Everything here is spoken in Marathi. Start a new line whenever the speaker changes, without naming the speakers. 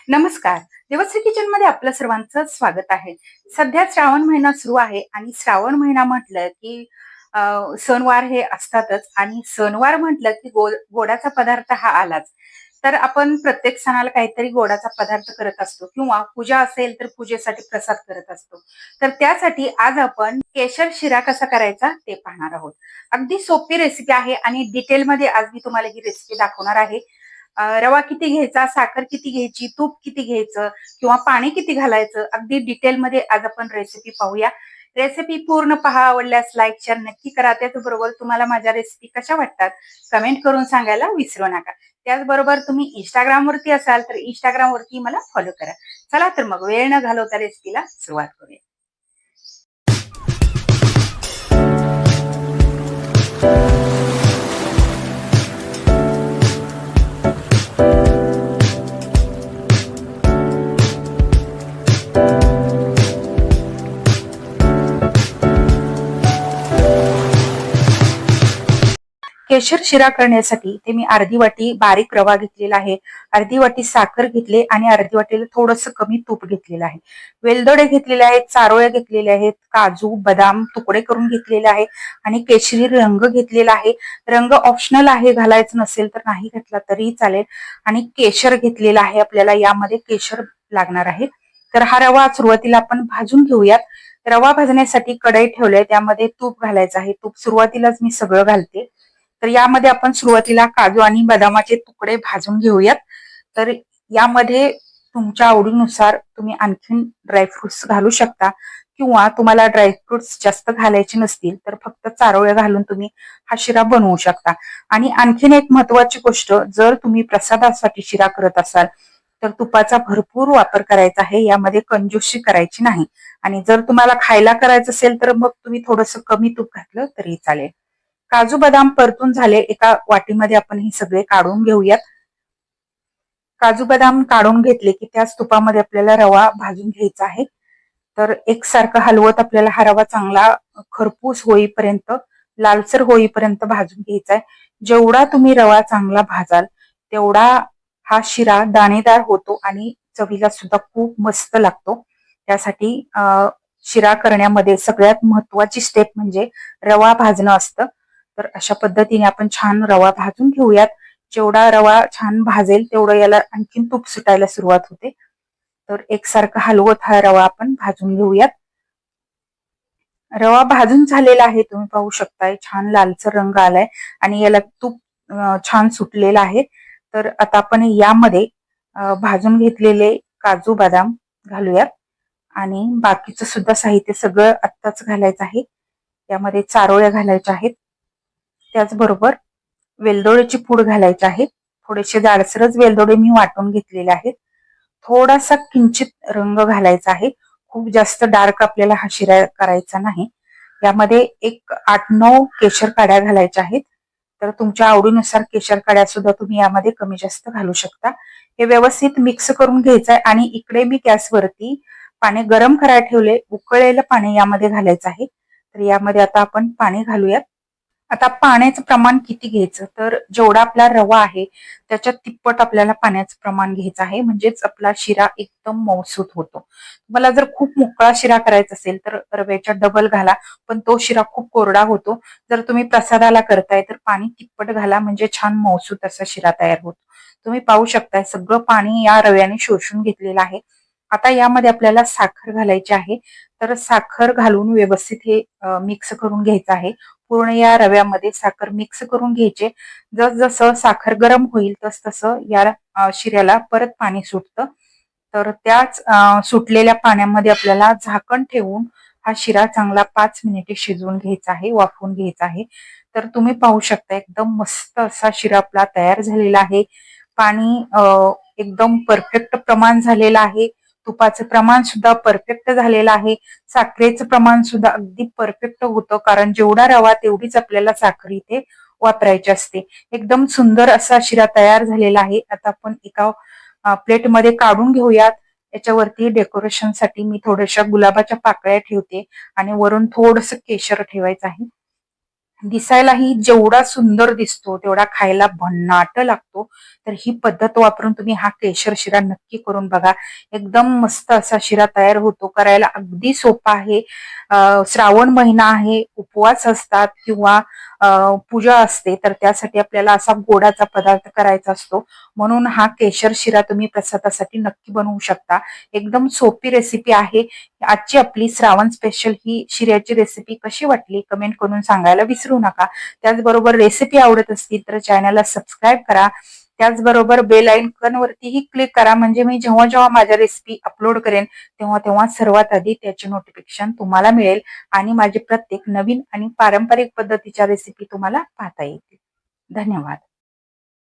नमस्कार. देवश्री किचन मध्ये आपलं सर्वांचं स्वागत आहे. सध्या श्रावण महिना सुरू आहे आणि श्रावण महिना म्हटलं की सणवार हे असतातच आणि सणवार म्हटलं की गोडाचा पदार्थ हा आलाच. तर आपण प्रत्येक सणाला काहीतरी गोडाचा पदार्थ करत असतो किंवा पूजा असेल तर पूजेसाठी प्रसाद करत असतो. तर त्यासाठी आज आपण केशर शिरा कसा करायचा ते पाहणार आहोत. अगदी सोपी रेसिपी आहे आणि डिटेलमध्ये आज मी तुम्हाला ही रेसिपी दाखवणार आहे. रवा किती घ्यायचा, साखर किती घ्यायची, तूप किती घ्यायचं किंवा पाणी किती घालायचं, अगदी डिटेलमध्ये आज आपण रेसिपी पाहूया. रेसिपी पूर्ण पहा. आवडल्यास लाईक शेअर नक्की करा. त्याचबरोबर तुम्हाला माझ्या रेसिपी कशा वाटतात कमेंट करून सांगायला विसरू नका. त्याचबरोबर तुम्ही इंस्टाग्राम वरती असाल तर इंस्टाग्राम वरती मला फॉलो करा. चला तर मग वेळ न घालवता रेसिपीला सुरुवात करूया. केशर शिरा करण्यासाठी ते मी अर्धी वाटी बारीक रवा घेतलेला आहे, अर्धी वाटी साखर घेतली आणि अर्धी वाटीला थोडंसं कमी तूप घेतलेलं आहे. वेलदोडे घेतलेले आहेत, चारोळ्या घेतलेल्या आहेत, काजू बदाम तुकडे करून घेतलेले आहे आणि केशरी रंग घेतलेला आहे. रंग ऑप्शनल आहे, घालायचं नसेल तर नाही घातला तरी चालेल. आणि केशर घेतलेला आहे, आपल्याला यामध्ये केशर लागणार आहे. तर हा रवा सुरुवातीला आपण भाजून घेऊयात. रवा भाजण्यासाठी कढई ठेवली, त्यामध्ये तूप घालायचं आहे. तूप सुरुवातीलाच मी सगळं घालते. तर यामध्ये आपण सुरुवातीला काजू आणि बदामाचे तुकडे भाजून घेऊयात. तर यामध्ये तुमच्या आवडीनुसार तुम्ही आणखीन ड्रायफ्रुट्स घालू शकता किंवा तुम्हाला ड्रायफ्रुट्स जास्त घालायचे नसतील तर फक्त चारोळ्या घालून तुम्ही हा शिरा बनवू शकता. आणि आणखीन एक महत्वाची गोष्ट, जर तुम्ही प्रसादासाठी शिरा करत असाल तर तुपाचा भरपूर वापर करायचा आहे, यामध्ये कंजूसी करायची नाही. आणि जर तुम्हाला खायला करायचं असेल तर मग तुम्ही थोडंसं कमी तूप घातलं तरी चालेल. काजू बदाम परतून झाले, एका वाटीमध्ये आपण हे सगळे काढून घेऊयात. काजू बदाम काढून घेतले की त्याच तुपामध्ये आपल्याला रवा भाजून घ्यायचा आहे. तर एकसारखं हलवत आपल्याला हा रवा चांगला खरपूस होईपर्यंत, लालसर होईपर्यंत भाजून घ्यायचा आहे. जेवढा तुम्ही रवा चांगला भाजाल तेवढा हा शिरा दाणेदार होतो आणि चवीला सुद्धा खूप मस्त लागतो. त्यासाठी शिरा करण्यामध्ये सगळ्यात महत्वाची स्टेप म्हणजे रवा भाजणं असतं. तर अशा पद्धतीने आपण छान रवा भाजून घेऊयात. जेवढा रवा छान भाजेल तेवढं याला आणखीन तूप सुटायला सुरुवात होते. तर एकसारखं हलवत हा रवा आपण भाजून घेऊयात. रवा भाजून झालेला आहे, तुम्ही पाहू शकताय छान लालसर रंग आलाय आणि याला तूप छान सुटलेलं आहे. तर आता आपण यामध्ये भाजून घेतलेले काजू बदाम घालूयात आणि बाकीचं सुद्धा साहित्य सगळं आत्ताच घालायचं आहे. यामध्ये चारोळ्या घालायच्या आहेत, त्याचबरोबर वेलदोड्याची पूड घालायची आहे. थोडेसे जाडसरच वेलदोडे मी वाटून घेतलेले आहेत. थोडासा किंचित रंग घालायचा आहे, खूप जास्त डार्क आपल्याला हा शिरा करायचा नाही. यामध्ये एक 8-9 केशर काड्या घालायच्या आहेत. तर तुमच्या आवडीनुसार केशर काड्या सुद्धा तुम्ही यामध्ये कमी जास्त घालू शकता. हे व्यवस्थित मिक्स करून घ्यायचं आहे आणि इकडे मी गॅसवरती पाणी गरम करायला ठेवले, उकळलेलं पाणी यामध्ये घालायचं आहे. तर यामध्ये आता आपण पाणी घालूयात. आता पाण्याचं प्रमाण किती घ्यायचं, तर जेवढा आपला रवा आहे त्याच्या तिप्पट आपल्याला पाण्याचं प्रमाण घ्यायचं आहे, म्हणजेच आपला शिरा एकदम मऊसूत होतो. तुम्हाला जर खूप मोकळा शिरा करायचा असेल तर रव्याच्या डबल घाला, पण तो शिरा खूप कोरडा होतो. जर तुम्ही प्रसादाला करताय तर पाणी तिप्पट घाला, म्हणजे छान मऊसूत असा शिरा तयार होतो. तुम्ही पाहू शकताय सगळं पाणी या रव्याने शोषून घेतलेलं आहे. आता यामध्ये आपल्याला साखर घालायची आहे. तर साखर घालून व्यवस्थित हे मिक्स करून घ्यायचं आहे. पूर्ण या रव्यामध्ये साखर मिक्स करून घ्यायचे. जसं साखर गरम होईल तसं या शिऱ्याला परत पाणी सुटतं. तर त्याच सुटलेल्या पाण्यामध्ये आपल्याला झाकण ठेवून हा शिरा चांगला 5 मिनिटे शिजवून घ्यायचा आहे, वाफवून घ्यायचा आहे. तर तुम्ही पाहू शकता एकदम मस्त असा शिरा आपला तयार झालेला आहे. पाणी एकदम परफेक्ट प्रमाण झालेलं आहे. तुपाचं प्रमाण सुद्धा परफेक्ट झालेलं आहे. साखरेचं प्रमाण सुद्धा अगदी परफेक्ट होतं, कारण जेवढा रवा तेवढीच आपल्याला साखर इथे वापरायची असते. एकदम सुंदर असा शिरा तयार झालेला आहे. आता आपण एका प्लेटमध्ये काढून घेऊयात. याच्यावरती डेकोरेशनसाठी मी थोड्याशा गुलाबाच्या पाकळ्या ठेवते आणि वरून थोडंसं केशर ठेवायचं आहे. दिसायलाही जेवढा सुंदर दिसतो तेवढा खायला भन्नाट लागतो. तर ही पद्धत वापरून तुम्ही हा केशर शिरा नक्की करून बघा. एकदम मस्त असा शिरा तयार होतो. करायला अगदी सोपा आहे. श्रावण महिना आहे, उपवास असतात किंवा पूजा असते, तर त्यासाठी आपल्याला असा गोडाचा पदार्थ करायचा असतो. म्हणून हा केशर शिरा तुम्ही प्रसादासाठी नक्की बनवू शकता. एकदम सोपी रेसिपी आहे. आजची आपली श्रावण स्पेशल ही शिऱ्याची रेसिपी कशी वाटली कमेंट करून सांगायला विसरू नका. त्याचबरोबर रेसिपी आवडत असतील तर चॅनलला सबस्क्राईब करा. त्याचबरोबर बेल आयकॉन वरतीही क्लिक करा, म्हणजे मी जेव्हा जेव्हा माझ्या रेसिपी अपलोड करेन तेव्हा तेव्हा सर्वात आधी त्याचे नोटिफिकेशन तुम्हाला मिळेल आणि माझे प्रत्येक नवीन आणि पारंपरिक पद्धतीच्या रेसिपी तुम्हाला पाहता येतील. धन्यवाद.